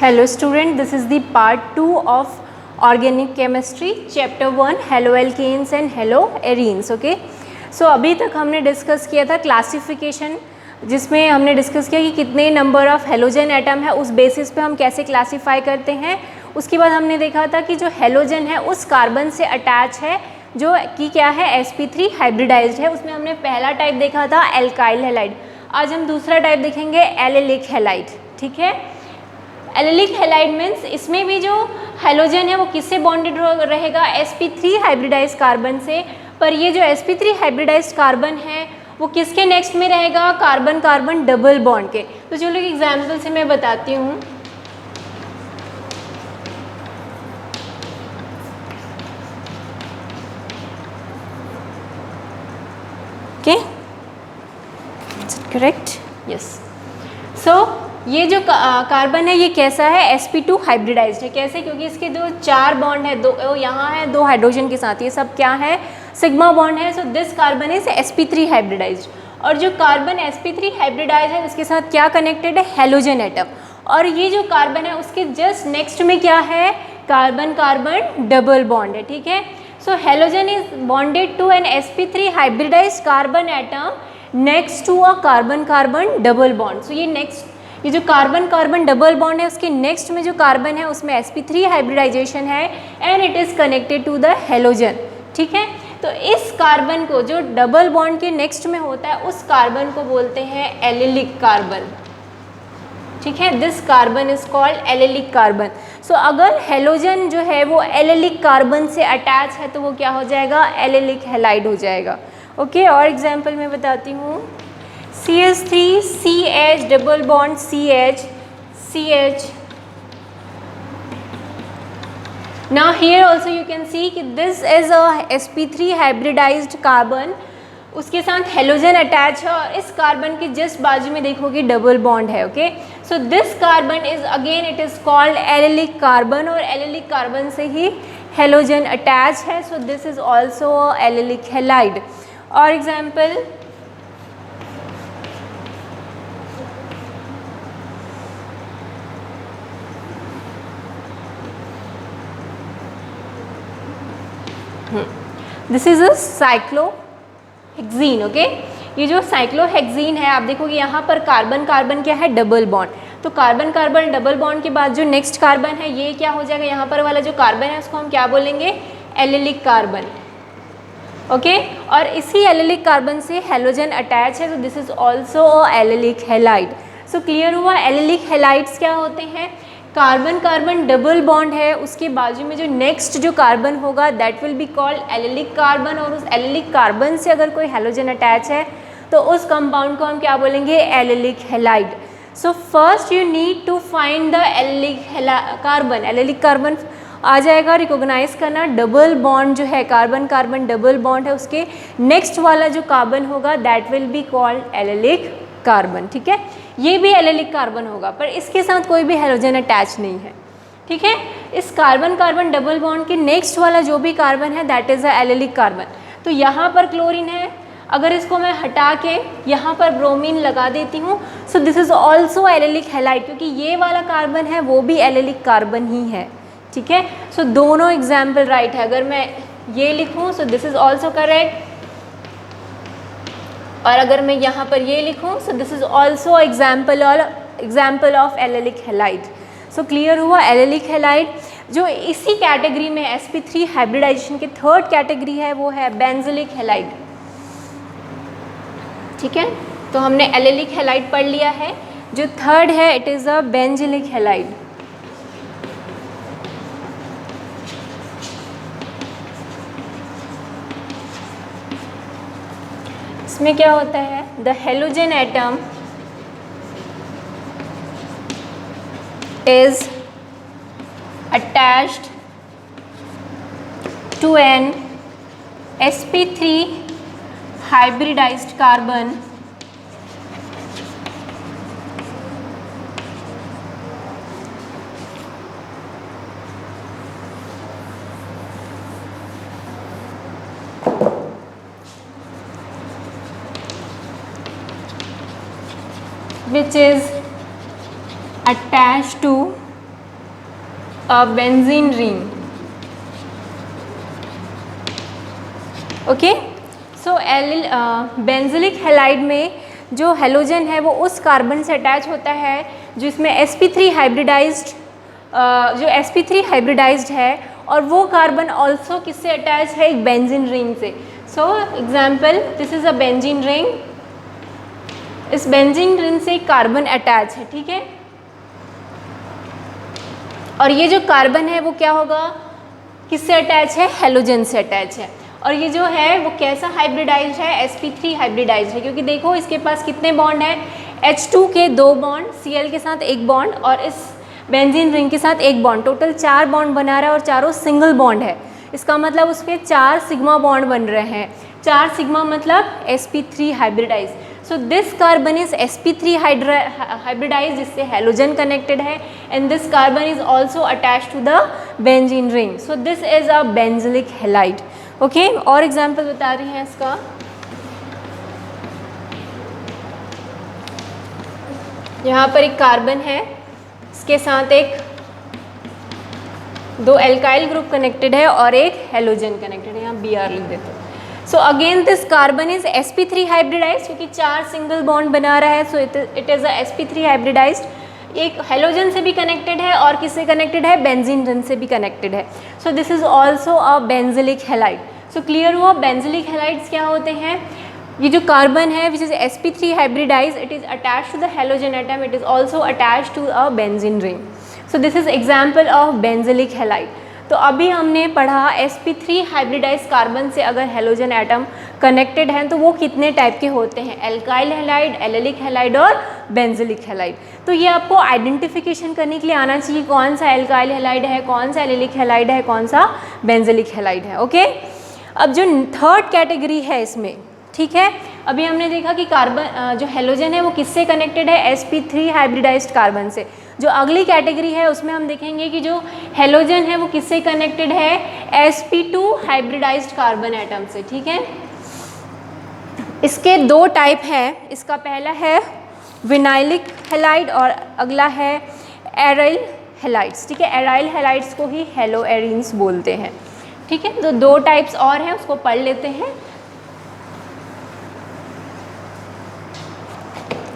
Hello student, this is the part 2 of organic chemistry chapter 1 haloalkanes and haloarenes. Okay, so अभी तक हमने discuss किया था classification, जिसमें हमने डिस्कस किया कि कितने नंबर ऑफ हेलोजन एटम है, उस बेसिस पे हम कैसे क्लासीफाई करते हैं। उसके बाद हमने देखा था कि जो हेलोजन है उस कार्बन से अटैच है जो कि क्या है sp3 हाइब्रिडाइज्ड है। उसमें हमने पहला टाइप देखा था एल्काइल हैलाइड, आज हम दूसरा टाइप देखेंगे एलेलिक हैलाइड। ठीक है, एलेलिक हैलाइड मीन्स इसमें भी जो हेलोजन है वो किससे बॉन्डेड रहेगा, sp3 हाइब्रिडाइज्ड कार्बन से। पर ये जो sp3 हाइब्रिडाइज्ड कार्बन है वो किसके नेक्स्ट में रहेगा, कार्बन कार्बन डबल बॉन्ड के। तो चलो एक एग्जाम्पल से मैं बताती हूँ। Okay, correct, yes. सो ये जो कार्बन है ये कैसा है, sp2 हाइब्रिडाइज्ड है। कैसे, क्योंकि इसके जो चार बॉन्ड है, दो यहाँ है, दो हाइड्रोजन के साथ, ये सब क्या है, सिग्मा बॉन्ड है। So this carbon is sp3 hybridized. और जो कार्बन sp3 हाइब्रिडाइज्ड है उसके साथ क्या कनेक्टेड है, हेलोजन एटम। और ये जो कार्बन है उसके जस्ट नेक्स्ट में क्या है, कार्बन कार्बन डबल बॉन्ड है। ठीक है, so halogen is bonded to an sp3 hybridized carbon atom next to a carbon carbon double bond. So ये जो कार्बन कार्बन डबल बॉन्ड है उसके नेक्स्ट में जो कार्बन है उसमें sp3 हाइब्रिडाइजेशन है and it is connected to the halogen. ठीक है, तो इस कार्बन को जो डबल बॉन्ड के नेक्स्ट में होता है उस कार्बन को बोलते हैं एलेलिक कार्बन। ठीक है, this carbon is called allylic carbon. So अगर हेलोजन जो है वो एलेलिक कार्बन से अटैच है तो वो क्या हो जाएगा, एलेलिक हैलाइड हो जाएगा। ओके, और एग्जाम्पल मैं बताती हूँ। CH3 CH double bond CH। Now here also you can see कि this is a sp3 hybridized carbon, उसके साथ हेलोजन अटैच है और इस कार्बन के जस्ट बाजू में देखोगे डबल बॉन्ड है। Okay, so this carbon is again it is called allylic carbon और एलेलिक कार्बन से ही हेलोजन अटैच है। So this is also allylic halide. और example, this is a cyclohexene. Okay, ये जो साइक्लोहेक्सीन है आप देखोगे यहाँ पर कार्बन कार्बन क्या है, डबल बॉन्ड। तो कार्बन कार्बन डबल बॉन्ड के बाद जो नेक्स्ट कार्बन है ये क्या हो जाएगा, यहाँ पर वाला जो कार्बन है उसको हम क्या बोलेंगे, एलेलिक कार्बन। ओके, और इसी एलेलिक कार्बन से हेलोजन अटैच है, तो this is also allylic halide. So clear हुआ, एलेलिक हैलाइड्स क्या होते हैं, कार्बन कार्बन डबल बॉन्ड है उसके बाजू में जो नेक्स्ट जो कार्बन होगा that will be called allylic carbon, और उस एलेलिक कार्बन से अगर कोई हेलोजन अटैच है तो उस कंपाउंड को हम क्या बोलेंगे, allylic halide. So first you need to find the allylic carbon. Allylic carbon आ जाएगा, रिकॉग्नाइज करना, डबल बॉन्ड जो है कार्बन कार्बन डबल बॉन्ड है उसके नेक्स्ट वाला जो कार्बन होगा that will be called allylic carbon. ठीक है, ये भी एलेलिक कार्बन होगा पर इसके साथ कोई भी हेलोजन अटैच नहीं है। ठीक है, इस कार्बन कार्बन डबल बॉन्ड के नेक्स्ट वाला जो भी कार्बन है that is a allylic carbon. तो यहाँ पर क्लोरीन है, अगर इसको मैं हटा के यहाँ पर ब्रोमीन लगा देती हूँ, सो this is also allylic halide, क्योंकि ये वाला कार्बन है वो भी एलेलिक कार्बन ही है। ठीक है, सो दोनों एग्जाम्पल राइट है। अगर मैं ये लिखूँ सो दिस इज ऑल्सो करेक्ट, और अगर मैं यहाँ पर ये लिखूँ सो this is also example of allylic halide. So clear हुआ, एलेलिक हैलाइड जो इसी कैटेगरी में sp3 हाइब्रिडाइजेशन के थर्ड कैटेगरी है वो है बेंजोइक हैलाइड। ठीक है, तो हमने एलेलिक हैलाइड पढ़ लिया है, जो थर्ड है it is a benzoic halide. इसमें क्या होता है, the halogen atom is attached to an sp3 hybridized carbon which is attached to a benzene ring. Okay, so benzylic halide में जो हेलोजन है वो उस कार्बन से अटैच होता है जिसमें sp3 हाइब्रिडाइज्ड जो sp3 हाइब्रिडाइज्ड है, और वो कार्बन ऑल्सो किससे अटैच है, एक बेंजीन रिंग से. So example, this is a benzene ring. इस बेंजीन रिंग से कार्बन अटैच है, ठीक है. और ये जो कार्बन है वो क्या होगा, किससे अटैच है, हेलोजन से अटैच है. और ये जो है वो कैसा हाइब्रिडाइज्ड है, sp3 हाइब्रिडाइज्ड है. क्योंकि देखो इसके पास कितने बॉन्ड हैं, H2 के 2 बॉन्ड, Cl के साथ 1 बॉन्ड और इस बेंजीन रिंग के साथ 1 बॉन्ड, टोटल 4 बॉन्ड बना रहा है और चारों सिंगल बॉन्ड है. इसका मतलब उसके 4 सिग्मा बॉन्ड बन रहे हैं. 4 सिग्मा मतलब sp3 hybridize. So this carbon is sp3 hybridize, जिससे हेलोजन कनेक्टेड है, and this carbon is also attach to the benzene ring. So this is a benzylic halide. Okay, और एग्जाम्पल बता रही हैं इसका. यहाँ पर एक कार्बन है, इसके साथ एक 2 एल्काइल ग्रुप कनेक्टेड है और एक हेलोजन कनेक्टेड है. यहाँ Br लिख देते हैं. So again this carbon is sp3 hybridize, क्योंकि 4 सिंगल बॉन्ड बना रहा है. So it is a sp3 hybridized. एक हेलोजन से भी कनेक्टेड है और किससे कनेक्टेड है, बेंजीन रिंग से भी कनेक्टेड है. So this is also a benzylic halide. So clear हुआ बेंजिलिक हैलाइड्स क्या होते हैं. ये जो कार्बन है which is sp3 hybridize, it is attach to the halogen atom, it is also attach to a benzene ring. So this is example of benzylic halide. तो अभी हमने पढ़ा sp3 हाइब्रिडाइज कार्बन से अगर हेलोजन एटम कनेक्टेड हैं तो वो कितने टाइप के होते हैं, एल्काइल हैलाइड, एलेलिक हैलाइड और बेंजिलिक हैलाइड. तो ये आपको आइडेंटिफिकेशन करने के लिए आना चाहिए कौन सा एल्काइल हैलाइड है, कौन सा एलेलिक हैलाइड है, कौन सा बेंजिलिक हैलाइड है. ओके, अब जो थर्ड कैटेगरी है इसमें, ठीक है, अभी हमने देखा कि कार्बन जो हेलोजन है वो किससे कनेक्टेड है, sp3 हाइब्रिडाइज्ड कार्बन से. जो अगली कैटेगरी है उसमें हम देखेंगे कि जो हेलोजन है वो किससे कनेक्टेड है, sp2 हाइब्रिडाइज्ड कार्बन एटम से. ठीक है, इसके 2 टाइप हैं. इसका पहला है विनाइलिक हैलाइड और अगला है एराइल हैलाइड्स. ठीक है, एराइल हैलाइड्स को ही हेलो एरीन्स बोलते हैं. ठीक है, तो 2 टाइप्स और हैं, उसको पढ़ लेते हैं.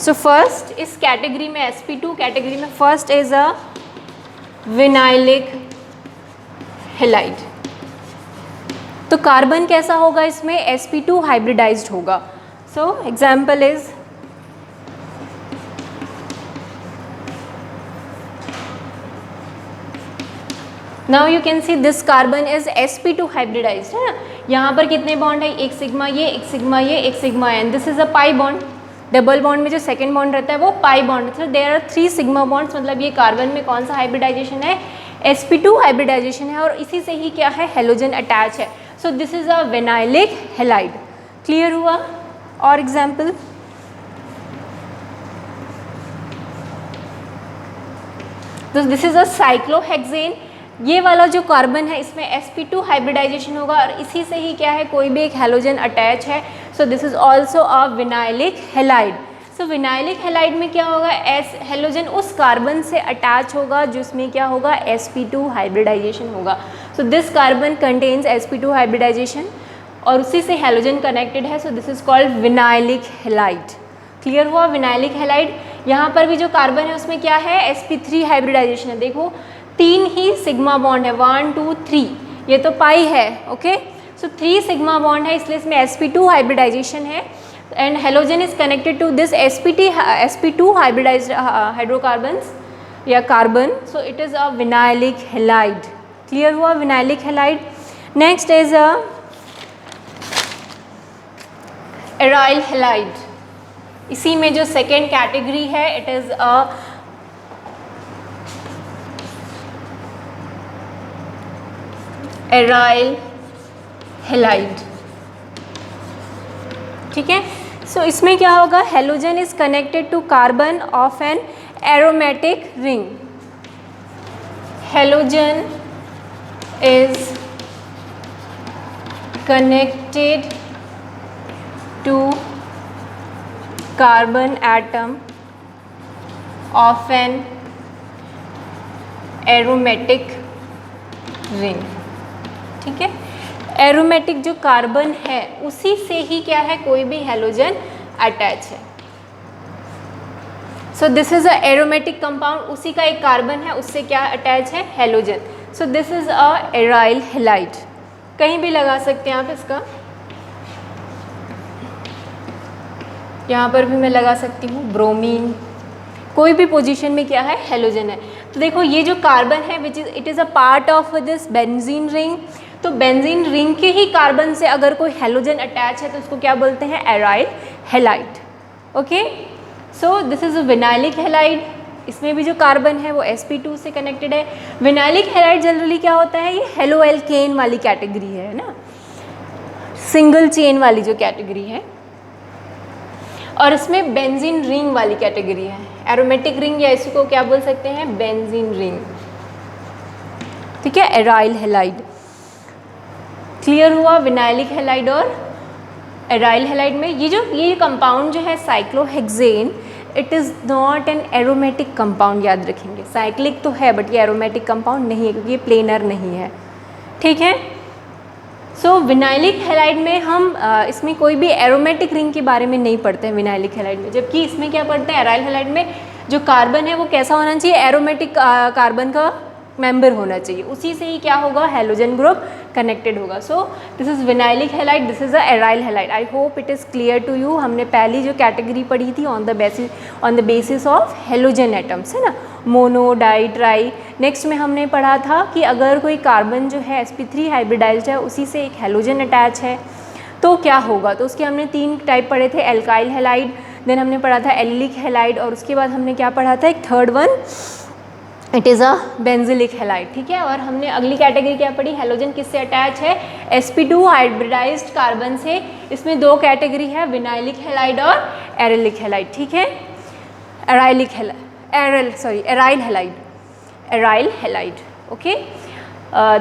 सो फर्स्ट इस कैटेगरी में, sp2 कैटेगरी में, first is a vinylic halide. तो कार्बन कैसा होगा इसमें, sp2 हाइब्रिडाइज्ड होगा. So example is now you can see this carbon is sp2 hybridized है ना. यहाँ पर कितने बॉन्ड है, एक सिग्मा ये, एक सिग्मा ये, एक सिग्मा एन. This is a pi bond. Double bond में जो सेकंड बॉन्ड रहता है वो पाई बॉन्ड. तो देयर आर 3 सिग्मा बॉन्ड्स. मतलब ये कार्बन में कौन सा हाइब्रिडाइजेशन है, sp2 हाइब्रिडाइजेशन है, और इसी से ही क्या है, हेलोजन अटैच है. So this is a vinylic halide. Clear हुआ. और example, this is a cyclohexane. ये वाला जो कार्बन है इसमें sp2 हाइब्रिडाइजेशन होगा और इसी से ही क्या है, कोई भी एक हेलोजन अटैच है. So this is also a vinylic halide. So vinylic halide में क्या होगा, हेलोजन उस कार्बन से अटैच होगा जिसमें क्या होगा, sp2 हाइब्रिडाइजेशन होगा. So this carbon contains sp2 hybridization और उसी से हेलोजन कनेक्टेड है. So this is called vinylic halide. Clear हुआ, विनाइलिक हैलाइड. यहाँ पर भी जो कार्बन है उसमें क्या है, sp3 हाइब्रिडाइजेशन है. देखो 3 ही सिग्मा बॉन्ड है, 1 2 3. ये तो पाई है. ओके, सो 3 सिग्मा बॉन्ड है, इसलिए इसमें sp2 हाइब्रिडाइजेशन है and halogen is connected to this sp2 hybridized hydrocarbons या carbon. So it is a vinylic halide. Clear हुआ, vinylic halide. Next is a aryl halide. इसी में जो सेकेंड कैटेगरी है, it is a aryl halide. ठीक है, so इसमें क्या होगा, halogen is connected to carbon of an aromatic ring. Halogen is connected to carbon atom of an aromatic ring, ठीक है। एरोमेटिक जो कार्बन है उसी से ही क्या है, कोई भी हैलोजन अटैच है। So this is a aromatic compound, उसी का एक कार्बन है, उससे क्या अटैच है, halogen. So this is a aryl halide, कहीं भी लगा सकते हैं आप इसका, यहाँ पर भी मैं लगा सकती हूँ, ब्रोमीन, कोई भी पोजीशन में क्या है, हैलोजन है। तो देखो ये जो कार्बन है which is it is a part of this benzene ring, तो बेंजीन रिंग के ही कार्बन से अगर कोई हैलोजन अटैच है तो उसको क्या बोलते हैं, aryl halide. Okay, so this is a vinylic halide, इसमें भी जो कार्बन है वो sp2 से कनेक्टेड है। विनाइलिक हैलाइड जनरली क्या होता है, ये हेलो एल्केन वाली कैटेगरी है ना, सिंगल चेन वाली जो कैटेगरी है, और इसमें बेंजीन रिंग वाली कैटेगरी है। एरोमेटिक रिंग या इसको क्या बोल सकते हैं, बेंजीन रिंग, ठीक है, एराइल हैलाइड। क्लियर हुआ विनाइलिक हैलाइड और एराइल हैलाइड में। ये कंपाउंड जो है cyclohexane, it is not an aromatic compound, याद रखेंगे। साइक्लिक तो है बट ये एरोमेटिक कंपाउंड नहीं है क्योंकि ये प्लेनर नहीं है, ठीक है। सो विनाइलिक हैलाइड में हम इसमें कोई भी एरोमेटिक रिंग के बारे में नहीं पढ़ते हैं विनाइलिक हैलाइड में, जबकि इसमें क्या पढ़ते हैं, एराइल हैलाइड में जो कार्बन है वो कैसा होना चाहिए, एरोमेटिक कार्बन का मेंबर होना चाहिए, उसी से ही क्या होगा, हैलोजन ग्रुप कनेक्टेड होगा। So this is vinylic halide, this is a aryl halide. I hope it is clear to you. हमने पहली जो कैटेगरी पढ़ी थी on the basis of halogen atoms, है ना, मोनो, डाई, ट्राई। नेक्स्ट में हमने पढ़ा था कि अगर कोई कार्बन जो है sp3 हाइब्रिडाइज्ड है, उसी से एक हैलोजन अटैच है तो क्या होगा, तो उसके हमने 3 टाइप पढ़े थे, एल्काइल हैलाइड, देन हमने पढ़ा था एलिलिक हैलाइड, और उसके बाद हमने क्या पढ़ा था, एक third one, it is a benzylic halide, ठीक है। और हमने अगली कैटेगरी क्या पढ़ी, हैलोजन किससे अटैच है, sp2 हाइब्रिडाइज्ड कार्बन से। इसमें 2 कैटेगरी है, विनाइलिक हैलाइड और एरिलिक हैलाइड, ठीक है, aryl halide, aryl halide. Okay,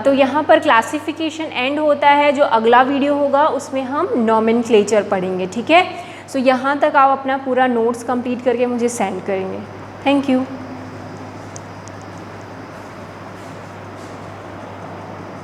तो यहाँ पर क्लासिफिकेशन एंड होता है। जो अगला वीडियो होगा उसमें हम नॉमेनक्लेचर पढ़ेंगे, ठीक है। सो यहाँ तक आप अपना पूरा नोट्स कंप्लीट करके मुझे सेंड करेंगे। Thank you.